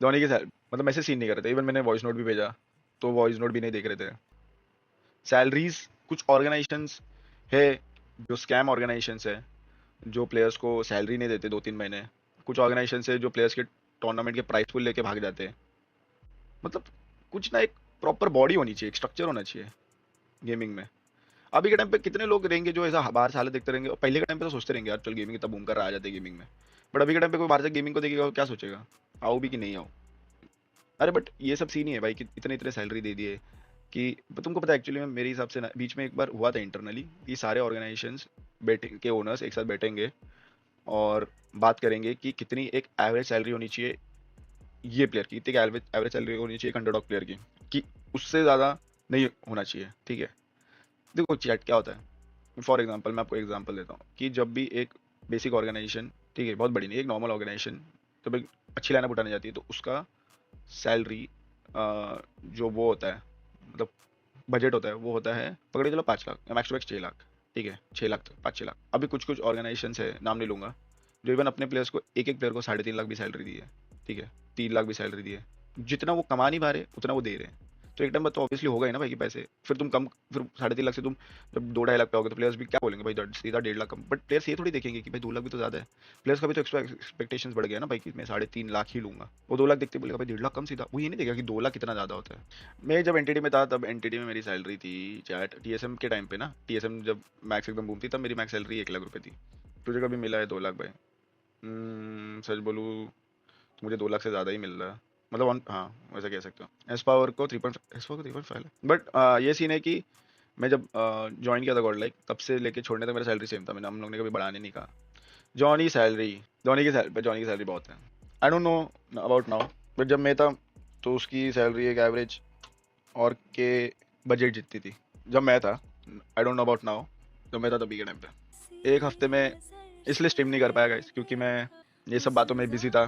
धोनी के साथ मतलब मैसेज सीन नहीं कर रहे थे, इवन मैंने वॉइस नोट भी भेजा तो वॉइस नोट भी नहीं देख रहे थे। सैलरीज कुछ ऑर्गेनाइजेशंस है जो स्कैम ऑर्गेनाइजेशंस है, जो प्लेयर्स को सैलरी नहीं देते 2-3 महीने। कुछ ऑर्गेनाइजेशंस है जो प्लेयर्स के टूर्नामेंट के प्राइस पूल लेके भाग जाते हैं। मतलब कुछ ना, एक प्रॉपर बॉडी होनी चाहिए, एक स्ट्रक्चर होना चाहिए गेमिंग में। अभी के टाइम पे कितने लोग रहेंगे जो ऐसा बाहर से हालत देखते रहेंगे, और पहले के टाइम पे तो सोचते रहेंगे यार चल गेमिंग इतना बूम कर रहा, आ जाते गेमिंग में। बट अभी के टाइम पे कोई बाहर से गेमिंग को देखेगा वो क्या सोचेगा, आओ भी कि नहीं आओ। अरे बट ये सब सीन ही है भाई कि इतने इतने सैलरी दे दिए कि तुमको पता है एक्चुअली में मेरे हिसाब से ना, बीच में एक बार हुआ था इंटरनली कि सारे ऑर्गेनाइजेशंस बैटिंग के ओनर्स एक साथ बैठेंगे और बात करेंगे कि कितनी एक एवरेज सैलरी होनी चाहिए ये प्लेयर की, कितनी एवरेज एवरेज सैलरी होनी चाहिए एक अंडरडॉग प्लेयर की, कि उससे ज़्यादा नहीं होना चाहिए। ठीक है, देखो चैट क्या होता है, फॉर एग्जांपल मैं आपको एग्जांपल देता हूँ कि जब भी एक बेसिक ऑर्गेनाइजेशन, ठीक है बहुत बड़ी नहीं, एक नॉर्मल ऑर्गेनाइजेशन जब एक अच्छी लाइनअप उठाने जाती है तो उसका सैलरी जो वो होता है, मतलब बजट होता है, वो होता है पकड़े चलो 5 लाख या मैक्स टू मैक्स 6 लाख। ठीक है, 6 लाख तक, 5-6 लाख। अभी कुछ कुछ ऑर्गेनाइजेशन है, नाम नहीं लूंगा, जो इवन अपने प्लेयर्स को एक एक प्लेयर को 3.5 लाख भी सैलरी दी है। ठीक है, 3 लाख भी सैलरी दी है। जितना वो कमा नहीं पा रहे उतना वो दे रहे हैं। तो एक टाइम बाद तो ऑब्वियसली होगा ही ना भाई कि पैसे फिर तुम कम, फिर 3.5 लाख से तुम जब 2-2.5 लाख पे आओगे तो प्लेयर्स भी क्या बोलेंगे भाई सीधा 1.5 लाख कम। बट प्लेयर्स ये थोड़ी देखेंगे कि भाई 2 लाख भी तो ज्यादा है। प्लेयर्स का भी तो एक्सपेक्टेशंस बढ़ गया ना भाई कि मैं 3.5 लाख ही लूंगा। वो 2 लाख देखते बोलेगा भाई 1.5 लाख कम, सीधा वो ये नहीं देखेगा कि 2 लाख कितना ज्यादा होता है। मैं जब एनटीडी में था तब एनटीडी में मेरी सैलरी थी चैट टीएसएम के टाइम पे ना, टीएसएम जब मैक्स एकदम बूम थी तब मेरी मैक्स सैलरी 1 लाख रुपए थी। तुझे कभी मिला है 2 लाख भाई? सच बोलूँ तो मुझे 2 लाख से ज़्यादा ही मिल रहा है, मतलब हाँ वैसा कह सकते हो। एस पावर को 3.5 है। बट ये सीन है कि मैं जब ज्वाइन किया था गॉड लाइक तब से लेके छोड़ने तक मेरा सैलरी सेम था, मैंने हम लोग ने कभी बढ़ाने नहीं कहा। जॉनी सैलरी, जॉनी की सैलरी बहुत है। I don't know about now, but जब मैं था तो उसकी सैलरी एक एवरेज और के बजट जितनी थी जब मैं था। I don't know about now, जब मैं था तभी के टाइम पे। एक हफ्ते में इसलिए स्ट्रीम नहीं कर पाया गाइस क्योंकि मैं ये सब बातों में बिजी था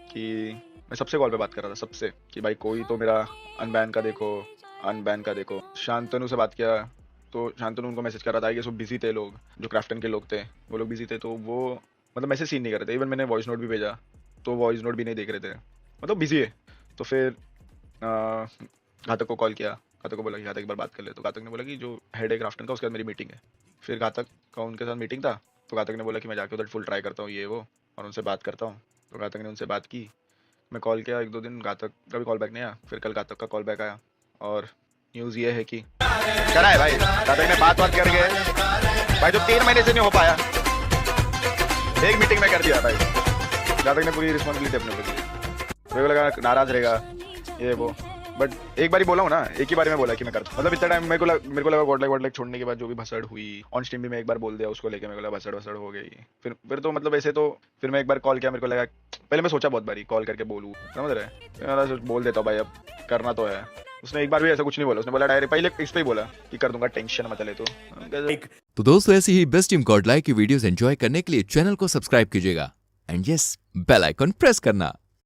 कि मैं सबसे कॉल पे बात कर रहा था, सबसे, कि भाई कोई तो मेरा अनबैन का देखो, अनबैन का देखो। शांतनु से बात किया तो शांतनु उनको मैसेज कर रहा था कि सब बिजी थे लोग, जो क्राफ्टन के लोग थे वो लोग बिजी थे, तो वो मतलब मैसेज सीन नहीं कर रहे थे। इवन मैंने वॉइस नोट भी भेजा तो वॉइस नोट भी नहीं देख रहे थे, मतलब बिजी है। तो फिर घातक को कॉल किया, घातक को बोला कि घातक एक बार बात कर ले, तो घातक ने बोला कि जो हेड है क्राफ्टन का उसके साथ मेरी मीटिंग है। फिर घातक का उनके साथ मीटिंग था तो घातक ने बोला कि मैं जाके उधर फुल ट्राई करता हूँ ये वो और उनसे बात करता हूँ। तो घातक ने उनसे बात की, मैं कॉल किया 1-2 दिन, घातक का भी कॉल बैक नहीं आया। फिर कल घातक का कॉल बैक आया और न्यूज़ ये है कि करा है भाई, घातक ने बात करके भाई जो 3 महीने से नहीं हो पाया, एक मीटिंग में कर दिया भाई। घातक ने पूरी रिस्पॉन्सिबिलिटी अपने ऊपर ली। मेरे को लगा नाराज रहेगा ये वो, बट एक बार ही बोला हूँ ना, एक ही बार में बोला कि मैं करता, मतलब इतना टाइम मेरे को लगा गॉड लाइक छोड़ने के बाद जो भी भसड़ हुई ऑन स्ट्रीम भी मैं एक बार बोल दिया उसको लेके, मेरे को लगा भसड़ हो गई। फिर तो मतलब ऐसे तो फिर मैं एक बार कॉल किया, मेरे को लगा पहले मैं सोचा बहुत बारी कॉल करके बोलूँ, समझ रहे, बोल देता हूँ भाई अब करना तो है। उसने एक बार भी ऐसा कुछ नहीं बोला, उसने बोला डायरेक्ट पहले इस पे ही बोला कि कर दूंगा, टेंशन मत ले। तो दोस्तों ऐसी ही बेस्ट टीम गॉड लाइक की वीडियोस एंजॉय करने के लिए चैनल को सब्सक्राइब कीजिएगा and yes bell icon press करना।